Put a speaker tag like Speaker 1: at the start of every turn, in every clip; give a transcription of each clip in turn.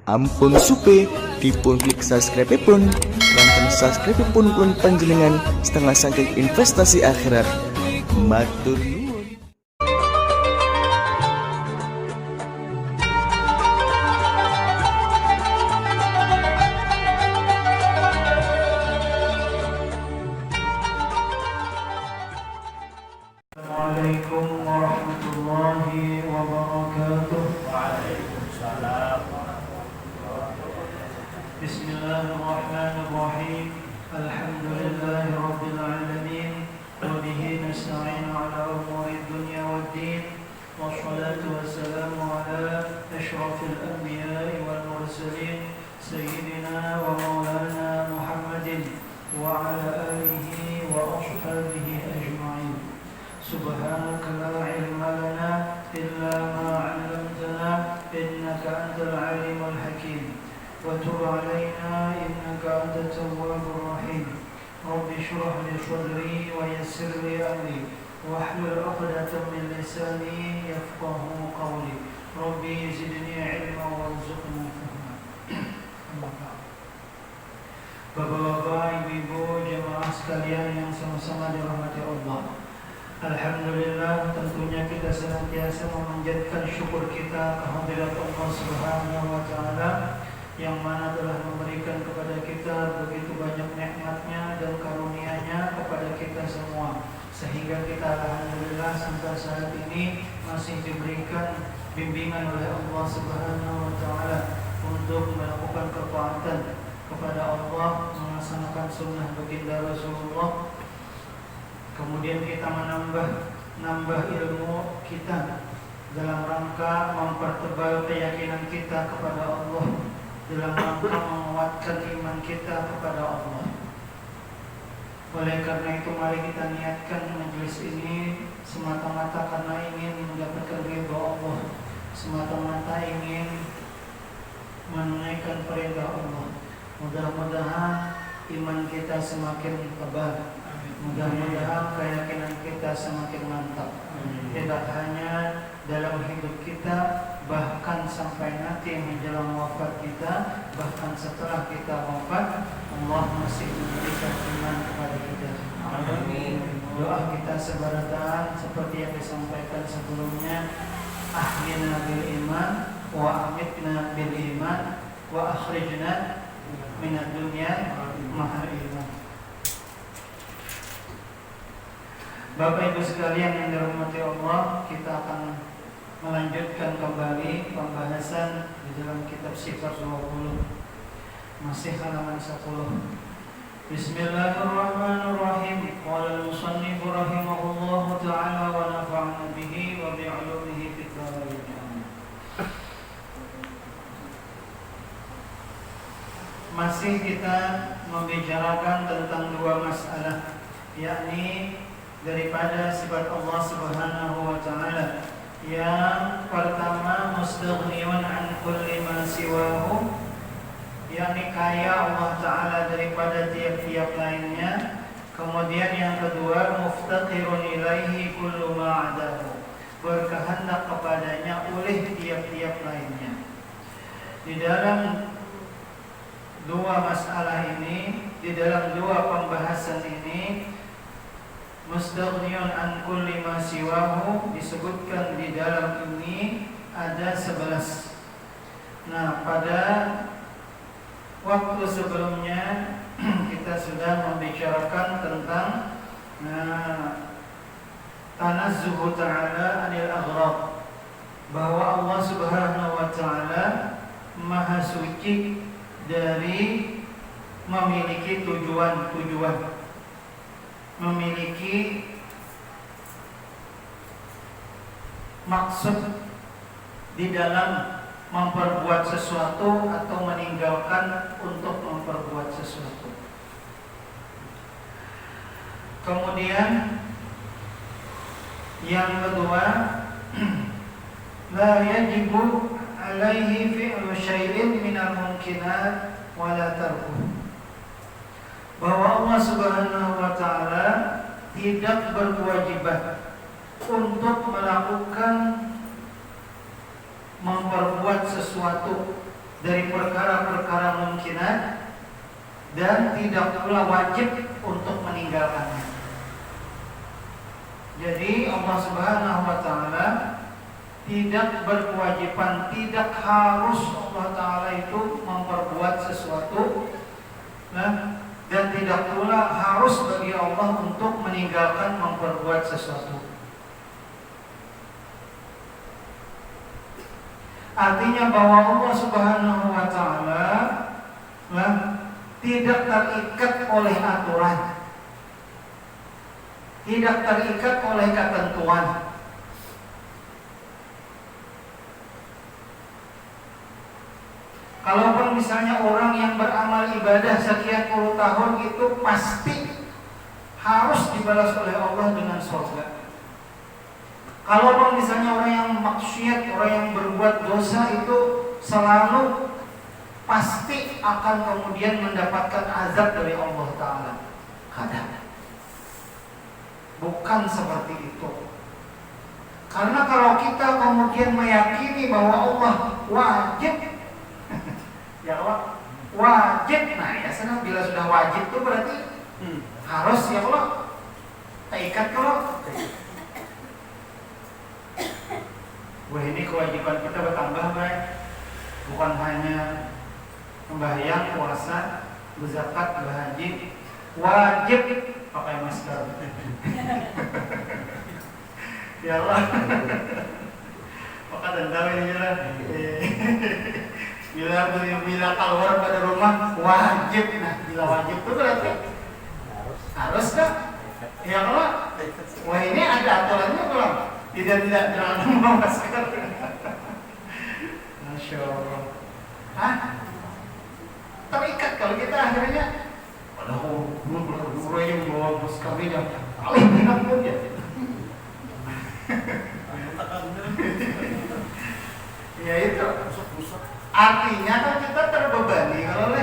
Speaker 1: Ampun supe dipun klik subscribe pun lantan subscribe pun kun panjenengan setengah saking investasi akhirat. Matur nuwun.
Speaker 2: Assalamualaikum warahmatullahi wabarakatuh.
Speaker 3: Waalaikumsalam.
Speaker 2: Bismillahirrahmanirrahim. Alhamdulillahi rabbil alamin. Wa bihi nasta'inu ala umuri dunya waddin. Wassalatu wassalamu ala asyrafil anbiya'i wal mursalin sayyidina wa maulana Muhammadin wa ala alihi wa ashabihi ajma'in. Subhanaka la ilma lana illa ma 'allamtana innaka antal alimul hakim. وتب علينا إنك أنت التواب الرحيم. رب اشرح لي صدري ويسر لي أمري واحلل عقدة من لساني يفقه قولي. ربي زدني علما وارزقني فهما. Bapak-bapak, ibu-ibu, jemaah sekalian yang sama-sama dirahmati Allah. Alhamdulillah, tentunya kita senantiasa memanjatkan syukur kita kehadirat Allah Subhanahu wa taala yang mana telah memberikan kepada kita begitu banyak nikmatnya dan karunia-Nya kepada kita semua, sehingga kita alhamdulillah sampai saat ini masih diberikan bimbingan oleh Allah Subhanahu wa taala untuk melakukan ketaatan kepada Allah, melaksanakan sunnah baginda Rasulullah. Kemudian kita menambah ilmu kita dalam rangka mempertebal keyakinan kita kepada Allah, dalam rangka menguatkan iman kita kepada Allah. Oleh karena itu mari kita niatkan majelis ini semata-mata karena ingin mendapatkan ridha Allah, semata-mata ingin menunaikan perintah Allah. Mudah-mudahan iman kita semakin tebal, mudah-mudahan keyakinan kita semakin mantap. Tidak hanya dalam hidup kita, bahkan sampai nanti menjelang wafat kita, bahkan setelah kita wafat, Allah masih memberikan iman kepada kita. Amin. Doa kita sebaratan seperti yang disampaikan sebelumnya, ahyina bil iman wa amitna bil iman wa akhrijna minad dunya mahal iman. Bapak Ibu sekalian yang dirahmati Allah, kita akan melanjutkan kembali pembahasan di dalam kitab Sifat 20, masih halaman 10. Bismillahirrahmanirrahim. Qala al-musannif rahimahullahu ta'ala wa nafa'ana bihi wa bi'ulumihi fid dharain. Masih kita membicarakan tentang dua masalah, yakni daripada sifat Allah Subhanahu wa taala. Yang pertama, mustaghniyun an kulli ma siwahu, yakni kaya Allah taala daripada tiap-tiap lainnya. Kemudian yang kedua, muftaqirun ilaihi kullu ma adahu, berkehendak kepadanya oleh tiap-tiap lainnya. Di dalam dua masalah ini, di dalam dua pembahasan ini, mustaghniyun an kulli ma siwahu disebutkan di dalam ini ada 11. Nah, pada waktu sebelumnya kita sudah membicarakan tentang tanazzuhu ta'ala anil aghrab, bahwa Allah Subhanahu wa taala maha suci dari memiliki tujuan-tujuan, memiliki maksud di dalam memperbuat sesuatu atau meninggalkan untuk memperbuat sesuatu. Kemudian yang kedua, la yajibu alaihi fi'lu syai'in minal mumkinat wa la tarkuh, bahwa Allah Subhanahu wa taala tidak berkewajiban untuk melakukan memperbuat sesuatu dari perkara-perkara mungkinat dan tidak pula wajib untuk meninggalkannya. Jadi Allah Subhanahu wa taala tidak berkewajiban, tidak harus Allah taala itu memperbuat sesuatu, dan tidak pula harus bagi Allah untuk meninggalkan memperbuat sesuatu. Artinya bahwa Allah Subhanahu wa taala tidak terikat oleh aturan, tidak terikat oleh ketentuan. Kalaupun misalnya orang yang beramal ibadah sekian puluh tahun itu pasti harus dibalas oleh Allah dengan surga. Kalaupun misalnya orang yang maksiat, orang yang berbuat dosa itu selalu pasti akan kemudian mendapatkan azab dari Allah Ta'ala. Kadang bukan seperti itu. Karena kalau kita kemudian meyakini bahwa Allah wajib ya Allah wajib, nah ya senang bila sudah wajib itu berarti harus ya Allah terikat kalau. Wah, ini kewajiban kita bertambah baik, bukan hanya membayang, puasa, berzakat, berhaji, wajib pakai masker. Ya Allah, maka dan tahu ini lah. Bila keluar pada rumah wajib, nah bila wajib itu berarti harus kan? Ya Allah, wah ini ada aturannya belum? Tidak jangan membawa masker. Masya Allah. Hah? Terikat kalau kita akhirnya waduh, guru yang bawa masker ini paling enak pun ya. Ya itu. Artinya kan kita terbebani kalau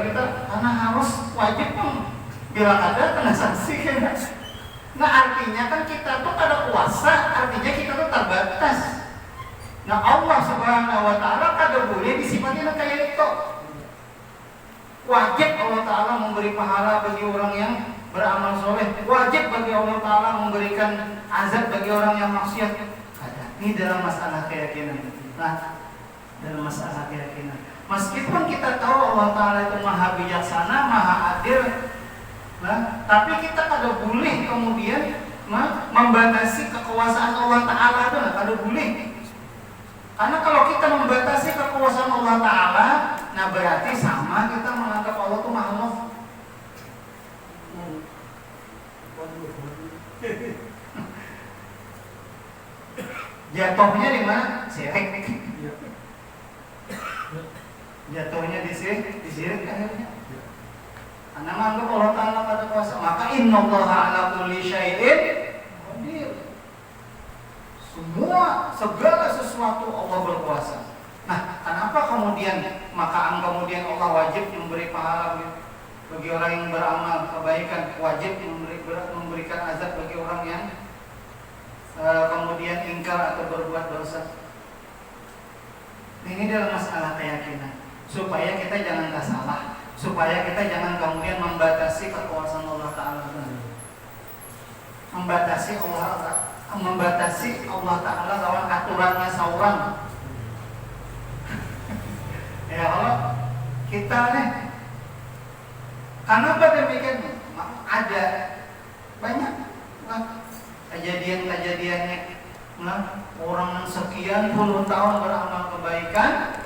Speaker 2: kita karena harus wajib pun bila ada kena sanksi kan. Nah artinya kan kita tuh ada kuasa, artinya kita tuh terbatas. Nah Allah Subhanahu wa taala kada boleh disifatkan kayak itu. Wajib Allah taala memberi pahala bagi orang yang beramal soleh, wajib bagi Allah taala memberikan azab bagi orang yang maksiat. Ini dalam masalah keyakinan. Nah, dalam masalah keyakinan. Meskipun kita tahu Allah taala itu maha bijaksana, maha adil, nah, tapi kita kada boleh kemudian membatasi kekuasaan Allah Ta'ala itu, kada boleh. Karena kalau kita membatasi kekuasaan Allah Ta'ala, nah berarti sama kita menganggap Allah itu makhluk. Jatuhnya di mana? Syirik. Jatuhnya di syirik akhirnya. Karena menganggap Allah Ta'ala pada kuasa. Maka innallaha ala kulli syai'in qadir. Segala sesuatu Allah berkuasa. Nah, kenapa kemudian kemudian Allah wajib memberi pahala bagi orang yang beramal kebaikan, wajib memberikan azab bagi orang yang kemudian ingkar atau berbuat dosa. Ini dalam masalah keyakinan, supaya kita jangan salah, supaya kita jangan kemudian membatasi kekuasaan Allah Ta'ala, membatasi Allah Ta'ala lawan aturannya seorang. Ya Allah, kita nih, kenapa demikian? Ada banyak kejadian-kejadiannya. Orang yang sekian puluh tahun beramal kebaikan,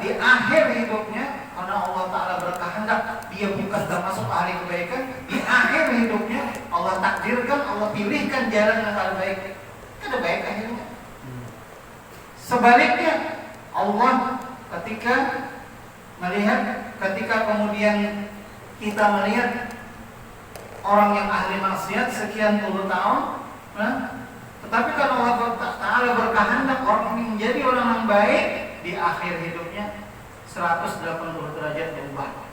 Speaker 2: di akhir hidupnya karena Allah Ta'ala berkehendak dia bukan termasuk ahli kebaikan, di akhir hidupnya Allah takdirkan, Allah pilihkan jalan yang paling baik, kada baik akhirnya. Sebaliknya Allah ketika kemudian kita melihat orang yang ahli maksiat sekian puluh tahun, tetapi kalau Allah Ta'ala berkehendak orang ini menjadi orang yang baik, di akhir hidupnya 180 derajat berubah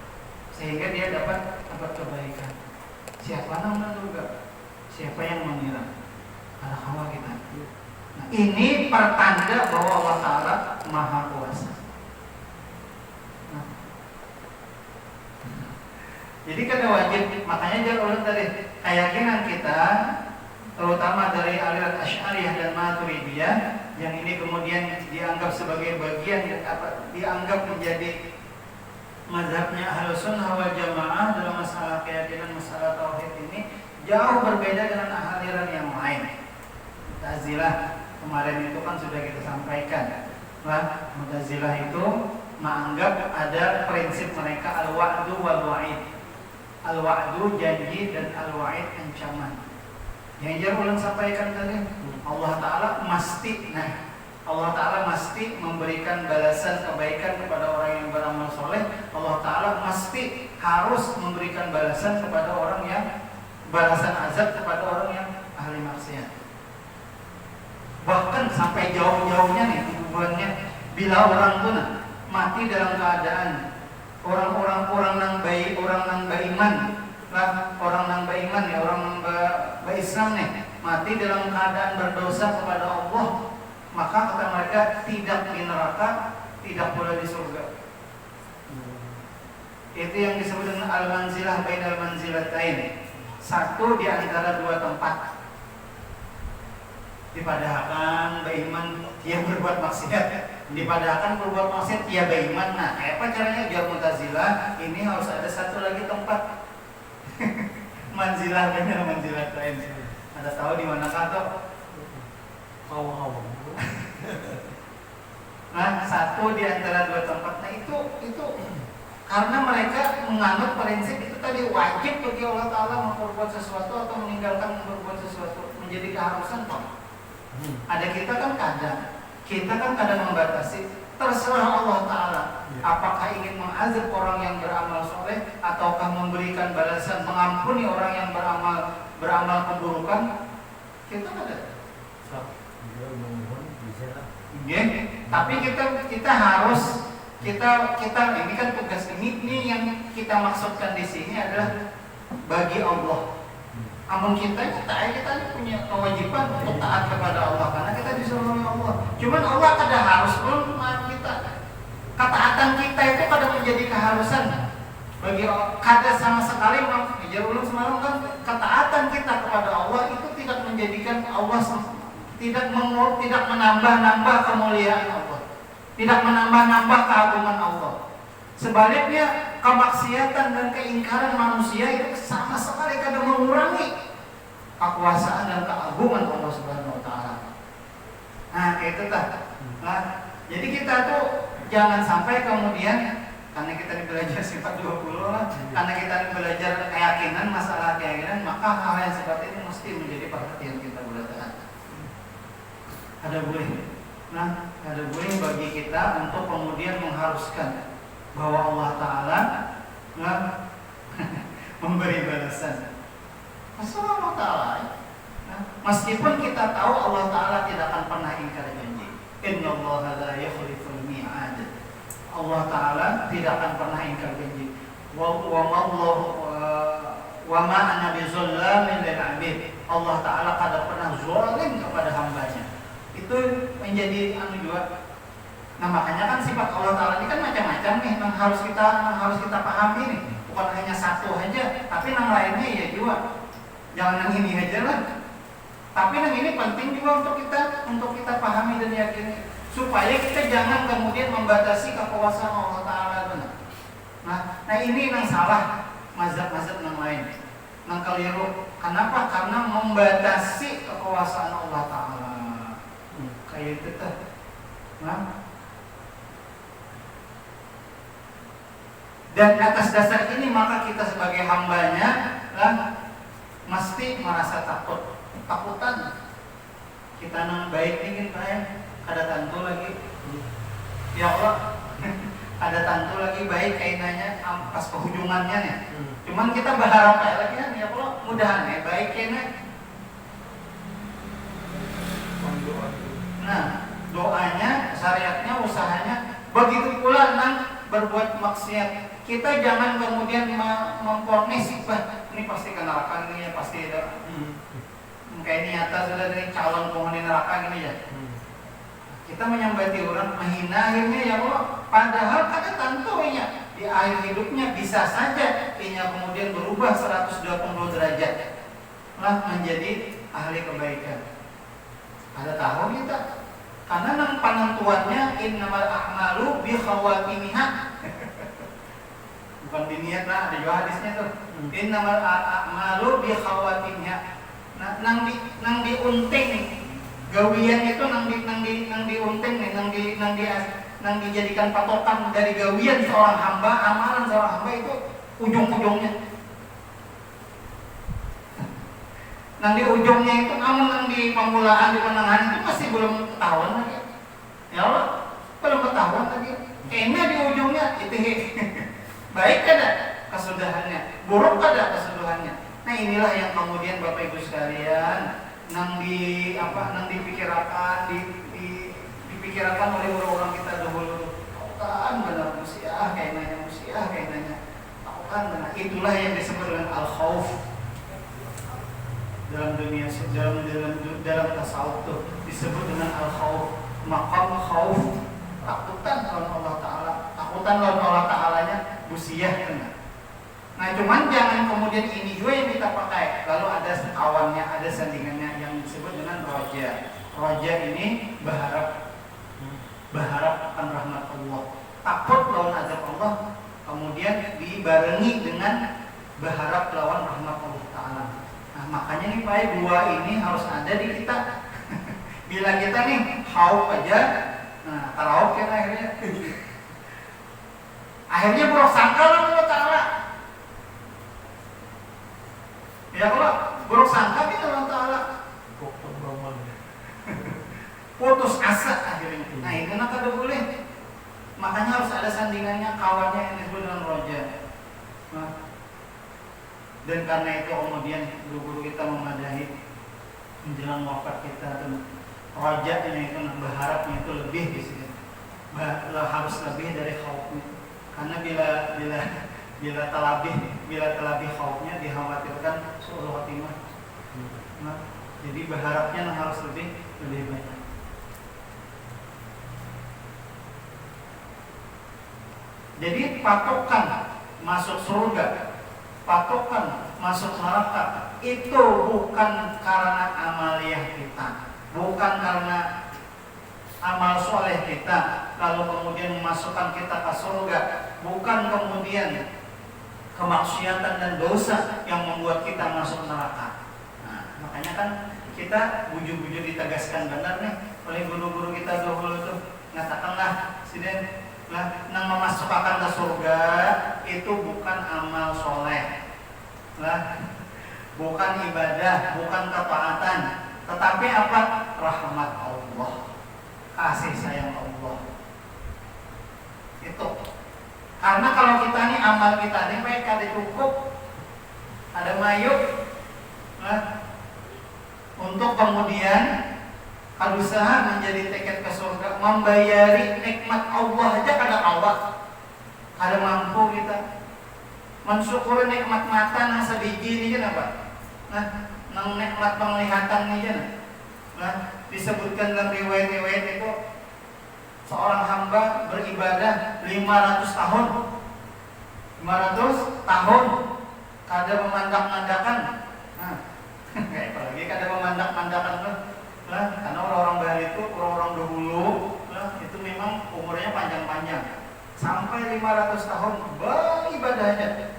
Speaker 2: sehingga dia dapat kebaikan. Siapa yang menduga? Siapa yang mengira? Karena hawa kita. Nah, ini pertanda bahwa Allah Ta'ala Maha Kuasa. Nah, jadi kada wajib, makanya jangan ulang tadi keyakinan kita, terutama dari aliran Asy'ariyah dan Maturidiyah, yang ini kemudian dianggap sebagai bagian dianggap menjadi mazhabnya Ahlus Sunnah wal Jamaah dalam masalah keyakinan masalah tauhid ini jauh berbeda dengan aliran yang lain. Mu'tazilah kemarin itu kan sudah kita sampaikan. Mu'tazilah itu menganggap ada prinsip mereka al-wa'du wal wa'id. Al-wa'du janji dan al-wa'id ancaman. Yang jarang ulang sampaikan tadi, Allah Ta'ala mesti, Allah Ta'ala mesti memberikan balasan kebaikan kepada orang yang beramal soleh. Allah Ta'ala mesti harus memberikan balasan kepada orang yang balasan azab kepada orang yang ahli maksiat. Bahkan sampai jauh-jauhnya nih hubungannya, bila orang pun mati dalam keadaan orang nang baik, orang nang beriman, orang nang beriman ya, orang nang berislam nih, mati dalam keadaan berdosa kepada Allah, maka kata mereka tidak di neraka, tidak pula di surga. Itu yang disebut dengan al-manzilah bainal manzilatain. Satu di antara dua tempat. Dipadahkan beriman dia berbuat maksiat, dipadahkan berbuat maksiat dia beriman. Nah, apa caranya biar Mu'tazilah ini harus ada satu lagi tempat. Manzilah bainal manzilatain. Ada tahu di mana kata?
Speaker 3: Awang-awang.
Speaker 2: Nah, satu di antara dua tempat. Nah, itu karena mereka menganut prinsip itu tadi, wajib bagi Allah Ta'ala memperbuat sesuatu atau meninggalkan memperbuat sesuatu menjadi keharusan Pak. Ada kita kan kadang membatasi, terserah Allah Ta'ala apakah ingin mengazab orang yang beramal soleh ataukah memberikan balasan mengampuni orang yang beramal keburukan. Kita ada. Tapi kita harus kita ini kan tugas ini yang kita maksudkan di sini adalah bagi Allah. Amun kita punya kewajiban untuk taat kepada Allah karena kita disuruh oleh Allah. Cuman Allah kada harus pun kita. Ketaatan kita itu kada menjadi keharusan bagi kada sama sekali. Ulun semalam kan ketaatan kita kepada Allah itu tidak menjadikan Allah tidak menambah-nambah kemuliaan Allah, tidak menambah-nambah keagungan Allah. Sebaliknya kemaksiatan dan keingkaran manusia itu sama sekali kada mengurangi kekuasaan dan keagungan Allah Subhanahu wa taala. Nah, itu jadi kita tuh jangan sampai kemudian karena kita belajar sifat 20 lah, karena kita belajar keyakinan, masalah keyakinan, maka hal yang seperti ini mesti menjadi perhatian kita bulan. Ada boleh bagi kita untuk kemudian mengharuskan bahwa Allah Ta'ala memberi balasan. Masalah Allah Ta'ala meskipun kita tahu Allah Ta'ala tidak akan pernah ingkar janji. Innallaha la yukhliful mi'ad. Allah Ta'ala tidak akan pernah ingkar janji. Wa ma ana bizallamin lil 'abid. Allah Ta'ala kada pernah zalim kepada hambanya. Itu menjadi juga. Nah, makanya kan sifat Allah Ta'ala ini kan macam-macam nih yang harus kita pahami nih. Bukan hanya satu aja, tapi yang lainnya ya juga. Jangan yang ini aja lah. Tapi yang ini penting juga untuk kita pahami dan yakini, supaya kita jangan kemudian membatasi kekuasaan Allah Ta'ala. Nah ini yang salah mazhab-mazhab yang lain, yang keliru. Kenapa? Karena membatasi kekuasaan Allah Ta'ala. Kayak itu tuh. Dan atas dasar ini maka kita sebagai hambanya mesti merasa takutan. Kita nang baik ingin kaya ada tantu lagi. Ya Allah, ada tantu lagi baik kainanya pas penghujungannya nih. Cuman kita berharap kayak lagi kan, ya Allah mudahan ya baik kayaknya. Nah, doanya, syariatnya, usahanya begitu pula nang berbuat maksiat. Kita jangan kemudian memponis, ini pasti kenalkan ini ya pasti ada. kayak nyata sudah dari calon penghuni neraka gini ya. Kita menyambati orang, menghina akhirnya ya Allah. Padahal ada tentunya di akhir hidupnya bisa saja ia kemudian berubah 180 derajat lah menjadi ahli kebaikan. Ada tahu kita? Karena nang penentuannya innamal a'malu bi khawatimiha. Bukan biniat lah, ada juga hadisnya tuh. Innamal a'malu bi khawatimiha. Nah, nang diunting nih. Gawian itu nang diunting nih, nang dijadikan patokan dari gawian seorang hamba, amalan seorang hamba itu ujung-ujungnya. Nang di ujungnya itu, namun nang di pemulaan, di penanganan itu masih belum ketahuan lagi. Ya Allah, belum ketahuan lagi. Kayaknya di ujungnya itu baik ada kesudahannya, buruk ada kesudahannya. Nah inilah yang kemudian Bapak Ibu sekalian nang dipikirkan dipikirkan oleh orang-orang kita dahulu. Kan benar musiah kayak nanya. Kan benar. Itulah yang disebut dengan al-khauf. Dalam dunia dalam tasawuf tuh disebut dengan al-khauf, maqam khauf, takutan lawan Allah Taala, takutan lawan Allah Taalanya busiah kan. Nah cuman jangan kemudian ini juga yang kita pakai. Lalu ada kawannya, ada sandingannya yang disebut dengan roja. Roja ini berharap akan rahmat Allah, takut lawan azab Allah, kemudian dibarengi dengan berharap lawan rahmat Allah Taala. Nah makanya nih Pak, dua ini harus ada di kita. Bila kita nih hauf aja, nah kalau kan akhirnya buruk sangka Allah Taala. Ya kalau buruk sangka kita Allah Taala, putus asa akhirnya. Nah ini nak ada boleh. Makanya harus ada sandingannya, kawannya yang disebut dengan roja. Nah, dan karena itu kemudian guru-guru kita memadahi menjelang wafat kita dan rojanya itu, berharapnya itu lebih di sini. Harus lebih dari khaufnya. Karena bila terlebih khaufnya dikhawatirkan su'ul khatimah. Nah, jadi berharapnya harus lebih banyak. Jadi patokan masuk surga, patokan masuk neraka itu bukan karena amaliyah kita, bukan karena amal soleh kita lalu kemudian memasukkan kita ke surga, bukan kemudian kemaksiatan dan dosa yang membuat kita masuk neraka. Nah, makanya kan kita bujur-bujur ditegaskan benar nih oleh guru-guru kita dahulu tuh, katakanlah sini lah, nang memasukkan ke surga itu bukan amal soleh, lah, bukan ibadah, bukan ketaatan, tetapi apa? Rahmat Allah, kasih sayang Allah. Itu. Karena kalau kita nih amal kita nih baik, ada cukup, ada mayuk, lah, untuk kemudian berusaha menjadi tiket ke surga, membayari nikmat Allah aja kada awak, kada mampu kita mensyukuri nikmat mata nang sebiji ini kan apa? Nah, nang nikmat penglihatan ini kan, nah disebutkan dalam riwayat-riwayat itu seorang hamba beribadah 500 tahun, 500 tahun kada memandak-mandakan, nah kayak apalagi kada memandak-mandakan tuh. Nah, karena orang-orang Bali itu, orang-orang dahulu, nah, itu memang umurnya panjang-panjang, sampai 500 tahun beribadahnya.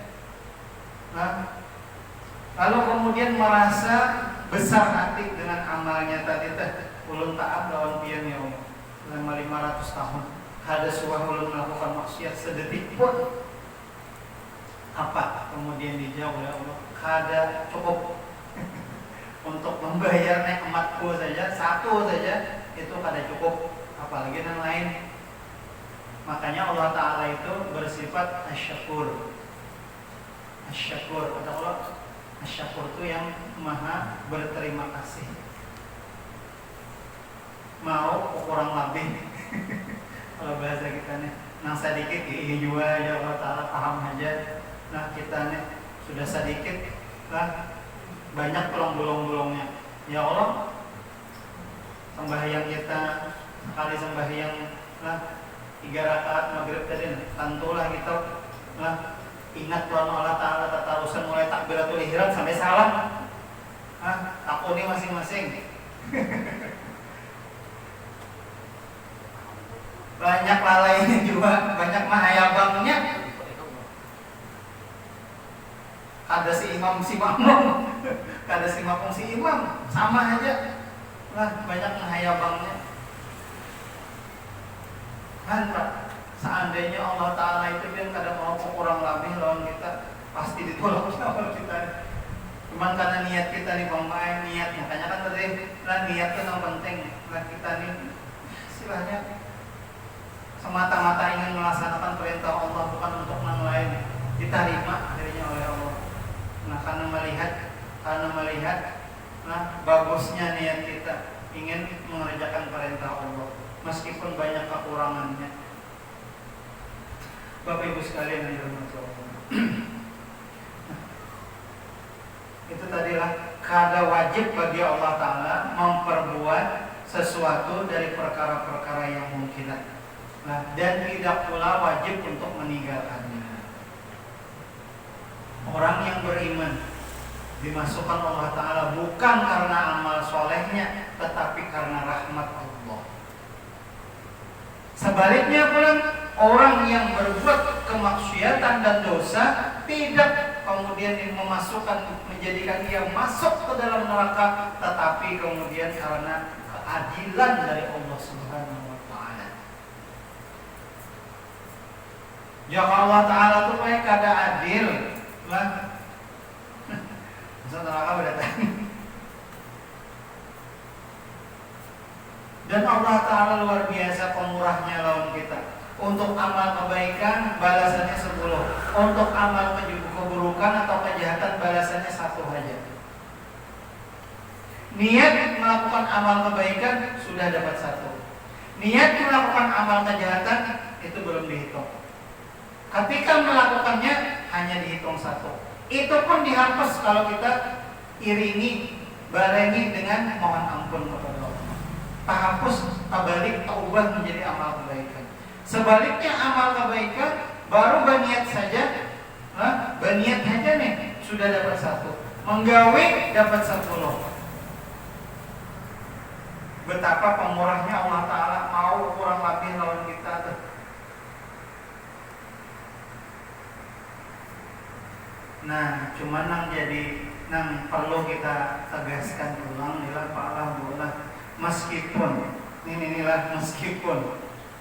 Speaker 2: Nah, lalu kemudian merasa besar hati dengan amalnya tadi teh, ulun taat lawan pian ya Allah, selama 500 tahun, ada suah ulun melakukan maksiat sedetik pun. Apa kemudian dijawab oleh Allah? Kada cukup. Untuk membayar nikmatku saja, satu saja itu kada cukup, apalagi yang lain. Makanya Allah Ta'ala itu bersifat asyakur. Asyakur, kata Allah, asyakur itu yang maha berterima kasih. Mau kurang lebih kalau bahasa kita nih, nang sedikit ini juga ya Allah Ta'ala paham aja. Nah kita nih sudah sedikit lah, banyak bolong-bolongnya. Ya Allah, sembahyang kita sekali sembahyang lah 3 rakaat maghrib tadi, tentulah kita lah ingat Tuhan Allah Ta'ala tatarusan mulai takbiratul ihram sampai salam. Takuni masing-masing. Banyak lalainya juga, banyak mahayabangnya. Ada si imam si makmum, ada si makmum si imam, sama aja lah, banyak mahayabangnya. Kan Pak, seandainya Allah Ta'ala itu kan kadang mau kurang lebih lawan kita, pasti ditolak sama kita. Cuman karena niat kita nih pemain niat, makanya kan tadi lah niat itu yang penting. Lah kita nih istilahnya semata-mata ingin melaksanakan perintah Allah, bukan untuk yang lain, diterima akhirnya oleh Allah. Nah karena melihat nah bagusnya niat kita ingin mengerjakan perintah Allah meskipun banyak kekurangannya. Bapak Ibu sekalian yang dirahmati Allah. Itu tadilah kada wajib bagi Allah Ta'ala memperbuat sesuatu dari perkara-perkara yang mungkinat. Nah, dan tidak pula wajib untuk meninggalkannya. Orang yang beriman dimasukkan Allah Ta'ala bukan karena amal solehnya, tetapi karena rahmat Allah. Sebaliknya pula, orang yang berbuat kemaksiatan dan dosa tidak kemudian memasukkan, menjadikan dia masuk ke dalam neraka, tetapi kemudian karena keadilan dari Allah Subhanahu wa Ta'ala. Jika Allah Ta'ala itu baik kada adil lah, masuk neraka berdatang. Dan Allah Ta'ala luar biasa pemurahnya lawan kita. Untuk amal kebaikan balasannya 10, untuk amal keburukan atau kejahatan balasannya 1 saja. Niat melakukan amal kebaikan sudah dapat 1. Niat melakukan amal kejahatan itu belum dihitung. Ketika melakukannya hanya dihitung 1. Itu pun dihapus kalau kita iringi, barengi dengan mohon ampun kepada Allah. Tahapus, tabalik, taubah menjadi amal kebaikan. Sebaliknya amal kebaikan baru berniat saja, berniat saja nih sudah dapat 1. Menggawe dapat 10. Betapa pemurahnya Allah Ta'ala, mau kurang lebih lawan kita tuh. Nah, cuman yang jadi yang perlu kita tegaskan ulang adalah Pak Allah, meskipun meskipun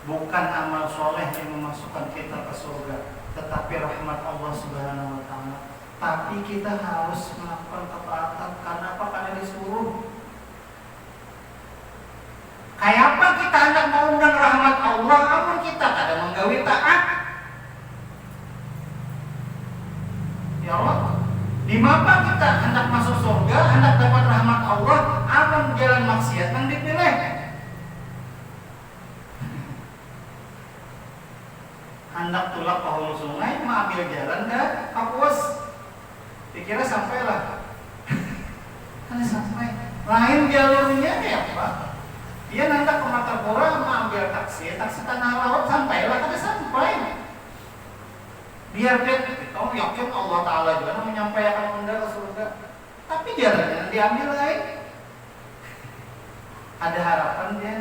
Speaker 2: bukan amal soleh yang memasukkan kita ke surga, tetapi rahmat Allah Subhanahu wa Ta'ala. Tapi kita harus melakukan ketaatan. Karena apa? Karena disuruh. Kayak apa kita hendak mengundang rahmat Allah, namun kita kadang menggawi taat. Ya Allah, di mana kita hendak masuk surga, hendak dapat rahmat Allah, namun jalan maksiat yang dipilih. Hendak tulak ke hulu sungai, mengambil jalan ke Kapuas. Dikira sampailah. Kan sampai. Lain jalurnya ya Pak. Dia nanti ke Matapura mengambil taksi tanah laut sampailah, kada sampai. Biar dia tahu yakin Allah Ta'ala juga menyampaikan Anda ke surga. Tapi jalannya diambil lain. Ada harapan dia.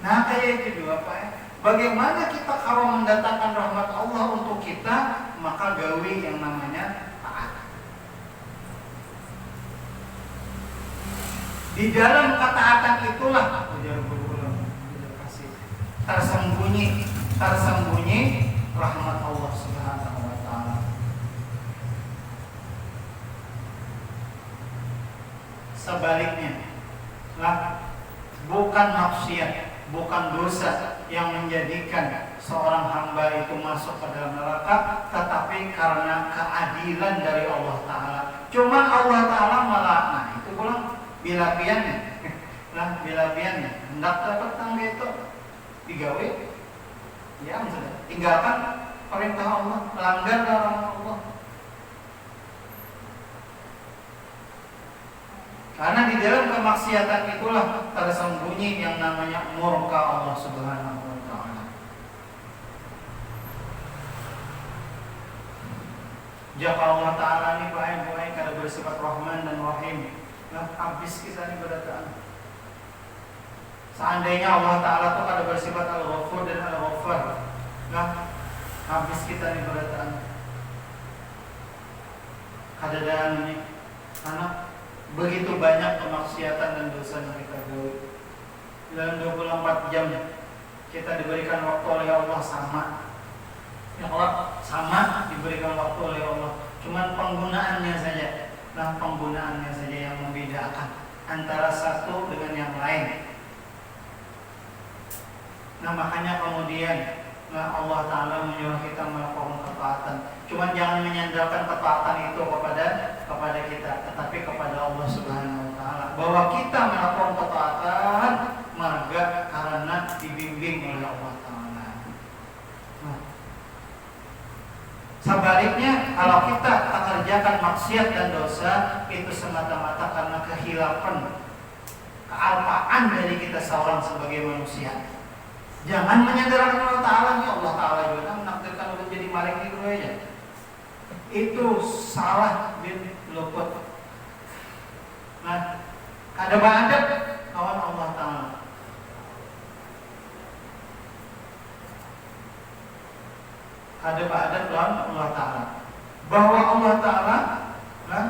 Speaker 2: Nah kayak itu juga Pak. Bagaimana kita kalau mendatangkan rahmat Allah untuk kita, maka gawi yang namanya taat. Di dalam ketaatan itulah tersembunyi rahmat Allah Subhanahu wa Ta'ala. Sebaliknya, bukan maksiat, bukan dosa yang menjadikan seorang hamba itu masuk ke dalam neraka, tetapi karena keadilan dari Allah Ta'ala. Cuman Allah Ta'ala malah, nah itu pulang bilapiannya, bilapiannya hendak dapat tangga itu digawe, ya misalnya tinggalkan perintah Allah, melanggar larangan Allah. Karena di dalam kemaksiatan itulah tersembunyi yang namanya murka Allah Subhanahu wa taala. Jika Allah taala ini baik-baik kada bersifat Rahman dan Rahim, nah habis kita ini berataan. Seandainya Allah taala itu kada bersifat Al-Ghafur dan Al-Ghaffar, nah habis kita ini berataan. Kadang ini karena begitu banyak kemaksiatan dan dosa yang kita buat. Dalam 24 jam kita diberikan waktu oleh Allah sama. Ya Allah sama diberikan waktu oleh Allah. Cuman penggunaannya saja. Nah, penggunaannya saja yang membedakan antara satu dengan yang lain. Nah, makanya kemudian Allah Ta'ala menyuruh kita melakukan ketaatan. Cuman jangan menyandarkan ketaatan itu kepada kita, tetapi kepada Allah Subhanahu wa taala. Bahwa kita melakukan ketaatan marga karena dibimbing oleh Allah Ta'ala. Nah, sebaliknya kalau kita mengerjakan maksiat dan dosa itu semata-mata karena kehilapan, kealpaan dari kita seorang sebagai manusia. Jangan menyandarkan Allah Ta'ala. Nih Allah Ta'ala juga menakdirkan untuk jadi maling itu aja. Itu salah bin luput. Nah, kada baadab kawan Allah Ta'ala. Kada baadab lawan Allah Ta'ala. Bahwa Allah Ta'ala, nah,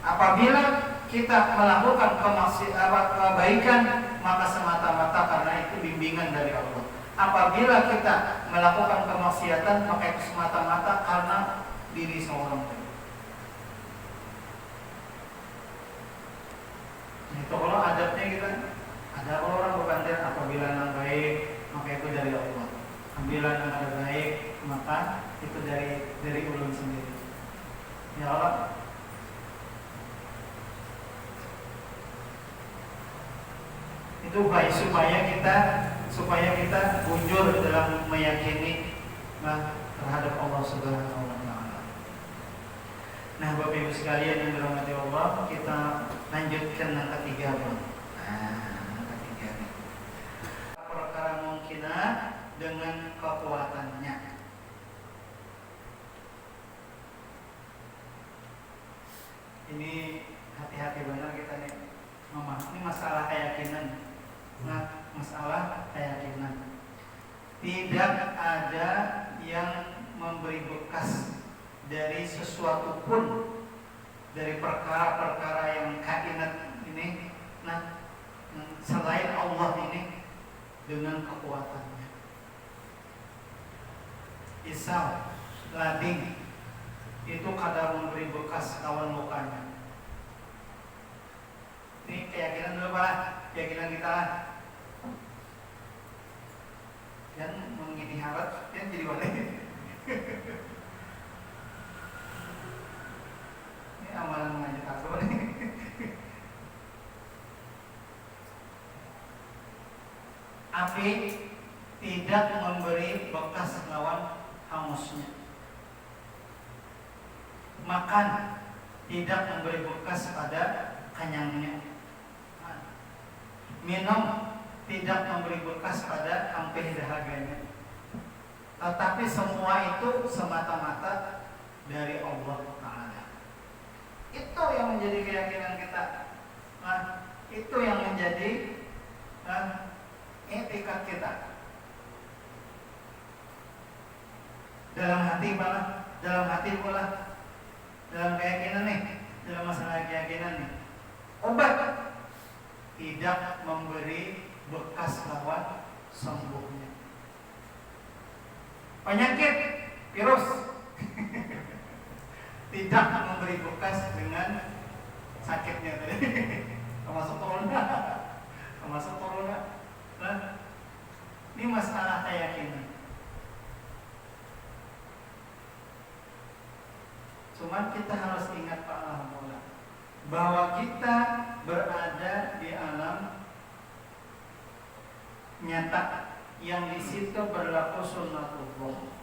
Speaker 2: apabila kita melakukan kebaikan maka semata-mata karena itu bimbingan dari Allah. Apabila kita melakukan kemaksiatan maka itu semata-mata karena diri seorang. Itu kalau adabnya kita ada orang berbandir apabila yang baik maka itu dari Allah. Apabila yang ada baik maka itu dari ulun sendiri. Ya Allah. Itu baik supaya kita bujur dalam meyakini terhadap Allah Subhanahu wa taala. Nah, Bapak Ibu sekalian yang dirahmati Allah, kita lanjutkan yang ketiga, Bang. Yang ketiga nih. Perkara mungkinat dengan kekuatannya. Ini hati-hati benar kita nih. Ini masalah keyakinan. Nah, masalah keyakinan. Tidak ada yang memberi bekas dari sesuatu pun dari perkara-perkara yang kainat ini, nah selain Allah ini dengan kekuatannya. Isau, lading itu kadang memberi bekas lawan lukanya. Ini keyakinan dulu Pak, keyakinan kita lah. Dan mengini harap, dan jadi boleh. Ini amalan mengajak aku nih. Api tidak memberi bekas lawan hangusnya. Makan tidak memberi bekas pada kenyangnya. Minum tidak memberi bekas pada hampir dahaganya. Tetapi semua itu semata-mata dari Allah Ta'ala. Itu yang menjadi keyakinan kita. Nah, itu yang menjadi etikat kita. Dalam hati malah, dalam hati pula, dalam keyakinan nih, dalam masalah keyakinan nih. Obat tidak memberi bekas lawan sembuhnya. Penyakit virus tidak memberi bekas dengan sakitnya tadi. Termasuk corona. Nah, ini masalah keyakinan. Cuman kita harus ingat Pak Alhamdulillah bahwa kita berada di alam nyata yang di situ berlaku sunnatullah.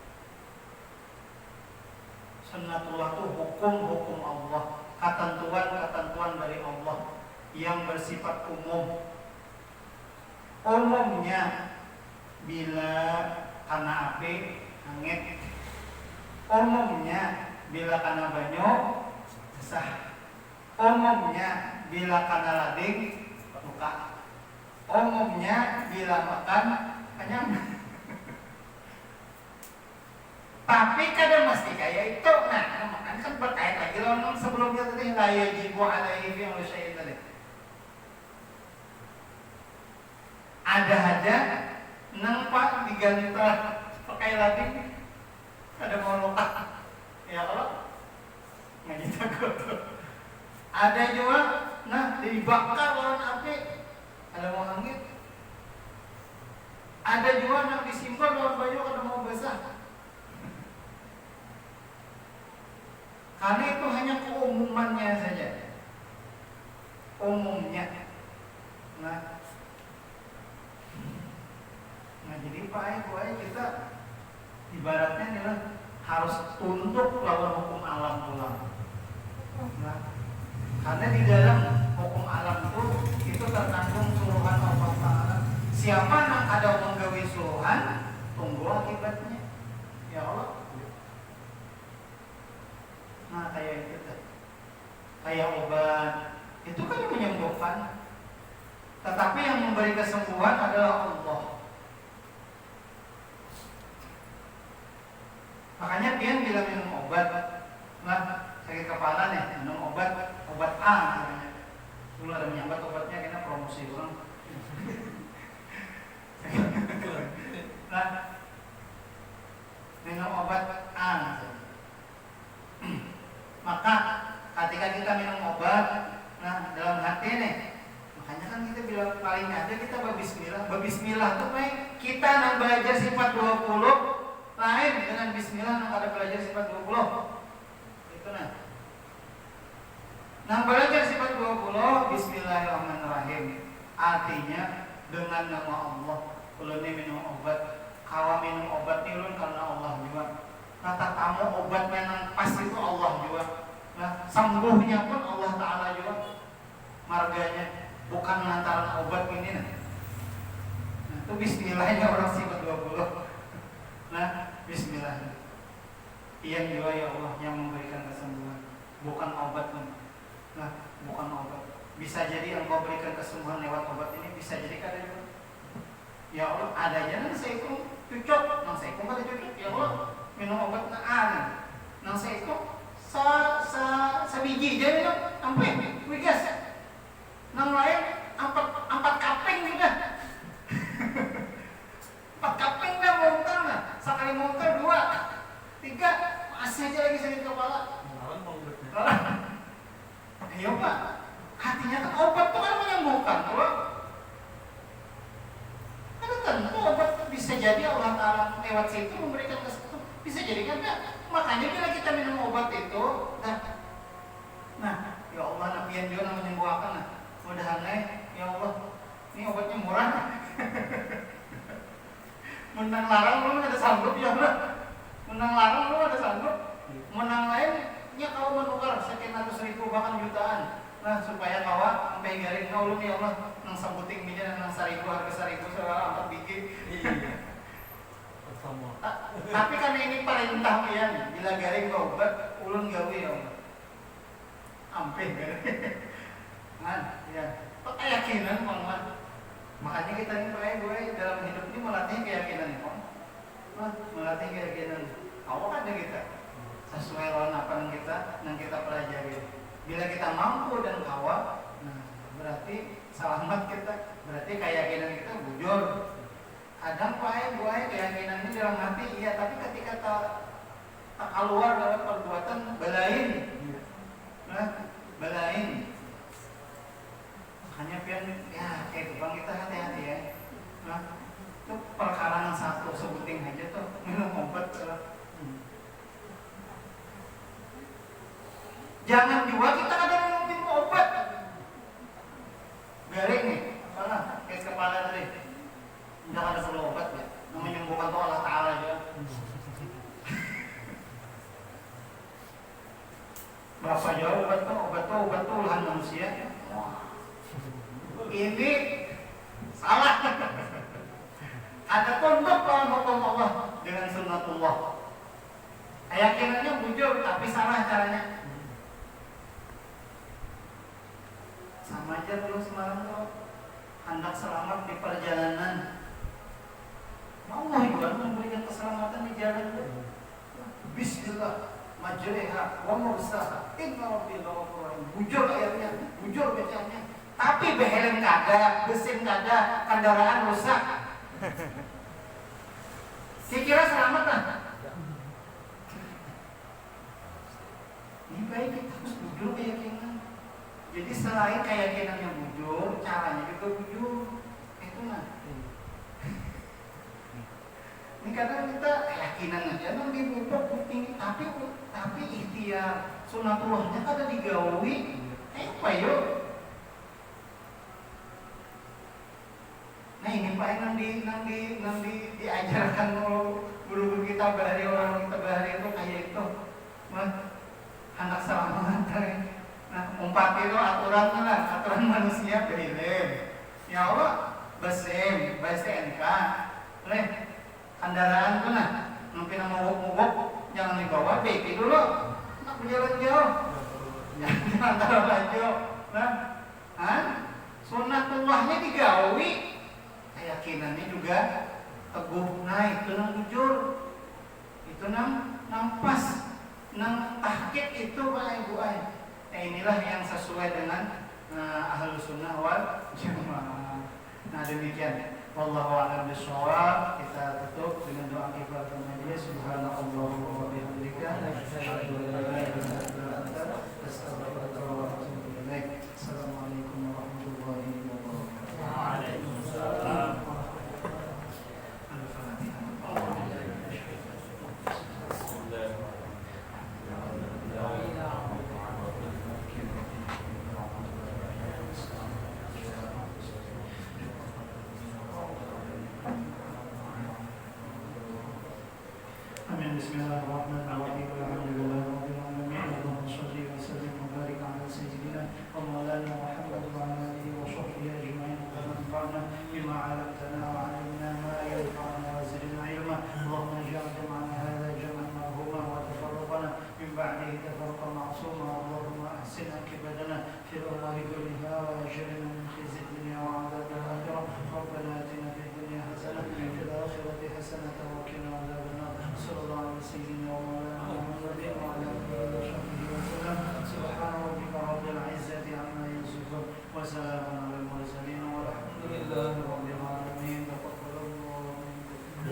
Speaker 2: Sunnatullah itu hukum-hukum Allah ketentuan-ketentuan dari Allah yang bersifat umum. Umumnya bila karena api hangit, umumnya bila karena banyu sah, umumnya bila karena lading luka, umumnya bila makan kenyang. Tapi kadang mesti kayak itu. Nah, makanya kan berkait lagi loh sebelumnya tadi la yajibu alaihi fi syai'in tadi. Ada aja nampak digantah pakai lading ada mau luka. Ya Allah. Ngaji takut. Ada juga nah dibakar lawan api ada mau hangit. Ada juga yang disimpan lawan baju ada mau basah. Karena itu hanya keumumannya saja. Umumnya. Nah jadi kita ibaratnya adalah harus tunduk lawan hukum alam pula. Nah, karena di dalam hukum alam itu terkandung suruhan Allah Ta'ala. Siapa yang ada menggawe suruhan, tunggu akibatnya. Ya Allah. Nah kayak itu, kayak obat itu kan yang menyembuhkan, tetapi yang memberi kesembuhan adalah Allah. Makanya dia bila minum obat, nah sakit kepala nih minum obat A namanya. Dulu ada menyambat obatnya kita promosi ulang. Nah minum obat A. Maka ketika kita minum obat, nah dalam hati nih, makanya kan kita bilang paling ada kita berbismillah. Berbismillah tuh baik. Kita nang belajar sifat 20 lain dengan bismillah nang ada belajar sifat 20. Itu nah. Nang belajar sifat 20 bismillahirrahmanirrahim. Artinya dengan nama Allah. Ulun minum obat, kawa minum obat ni ulun karena Allah juga. Kata kamu obatnya nang pas itu Allah juga. Nah, sembuhnya pun Allah Ta'ala juga. Marganya bukan lantaran obat ini. Nah, itu bismillahnya orang sifat 20. Nah, bismillah. Yang juga ya Allah yang memberikan kesembuhan, bukan obat pun. Nah, bukan obat. Bisa jadi engkau berikan kesembuhan lewat obat ini, bisa jadi kada juga. Ya Allah, adanya nang saya itu cocok, nang saya itu kada cocok. Ya Allah, minum obat nang saya itu sebiji aja minum, sampai wigas. Nang lain empat kaping juga. 4 kaping dah muntah nah. Sekali muntah 2, 3 masih aja lagi sakit kepala. Ayo Pak, hatinya kan obat tuh kan menyembuhkan, bro. Karena tentu obat bisa jadi Allah Ta'ala lewat situ memberikan kesembuhan. Bisa jadi kan ya? Makanya bila kita minum obat itu, nah ya Allah nabian juga menyembuhkan nah. Mudah-mudahan ya Allah, ini obatnya murah. Menang larang lu ada sanggup ya Allah. Menang larang lu ada sanggup. Menang lainnya kau menukar sekian ratus ribu bahkan jutaan. Nah supaya kawa sampai garing kau lu ya Allah nang sambuting minyak nang 1.000 harga 1.000 soal 4 biji. Iya. Tapi karena ini perintah pian, bila garing kau obat ulun gawe ya Allah. Ampun garing. Kan ya. Keyakinan Bang. Makanya kita ini gue dalam hidup ini melatih keyakinan ya, melatih keyakinan. Kau ada kita sesuai lawan apa yang kita pelajari. Bila kita mampu dan kawa, nah, berarti selamat kita. Berarti keyakinan kita bujur. Kadang gue keyakinan ini dalam hati iya, tapi ketika tak keluar dalam perbuatan belain, nah belain. Hanya pian ya kayak bang kita hati-hati ya. Nah, itu perkara yang satu sebuting aja tuh minum obat. Jangan juga kita kadang minum obat. Garing nih, apalah kayak kepala tadi. Tidak ada perlu obat ya. Yang menyembuhkan tuh Allah Ta'ala aja. Berapa jauh obat tuh? Obat betul-betulan manusia. Ini salah. Ada tunduk lawan hukum Allah dengan sunnatullah. Keyakinannya bujur tapi salah caranya. Sama aja dulu semalam tuh hendak selamat di perjalanan. Allah juga memberikan keselamatan di jalan tuh. Bismillah majriha wa mursaha inna rabbil ghafurur rahim. Bujur ayatnya, bujur bacanya. Tapi behelm kada, besin kada, kendaraan rusak. Kira selamat lah. Ini baik kita harus bujur keyakinan. Jadi selain keyakinan yang bujur, caranya juga bujur. Itu nah. Ini kadang kita keyakinan aja nanti bubuk tinggi, tapi ikhtiar sunatullahnya kada digawi. Apa yuk? Nah ini Pak yang diajarkan guru kita bahari orang kita bahari itu kayak itu, anak selamat. Nah umpat itu aturan manusia berilem. Ya Allah besim, STNK, kendaraan tuh nah, mungkin mogok jangan dibawa baik dulu, nak berjalan jauh, jangan antara laju, nah, sunnatullahnya digawi. Keyakinannya juga teguh, nah itu nang bujur, itu nang pas, nang tahqiq itu Pak Ibu ay. Nah inilah yang sesuai dengan Ahlus Sunnah wal Jamaah. Nah demikian. Wallahu a'lam bishawab. Kita tutup dengan doa kifaratul majlis. Subhanallah wa bihamdika asyhadu an la ilaha illa anta astaghfiruka wa atubu ilaik. Assalamualaikum warahmatullahi wabarakatuh. Waalaikumsalam. Bismillahirrahmanirrahim. Alhamdulillahirabbil alamin. Allahumma shalli wa sallim wa barik ala sayyidina wa maulana Muhammad wa ala alihi wa sahbihi ajma'in. Wa nafa'na bima 'allamtana wa 'allimna ma yanfa'una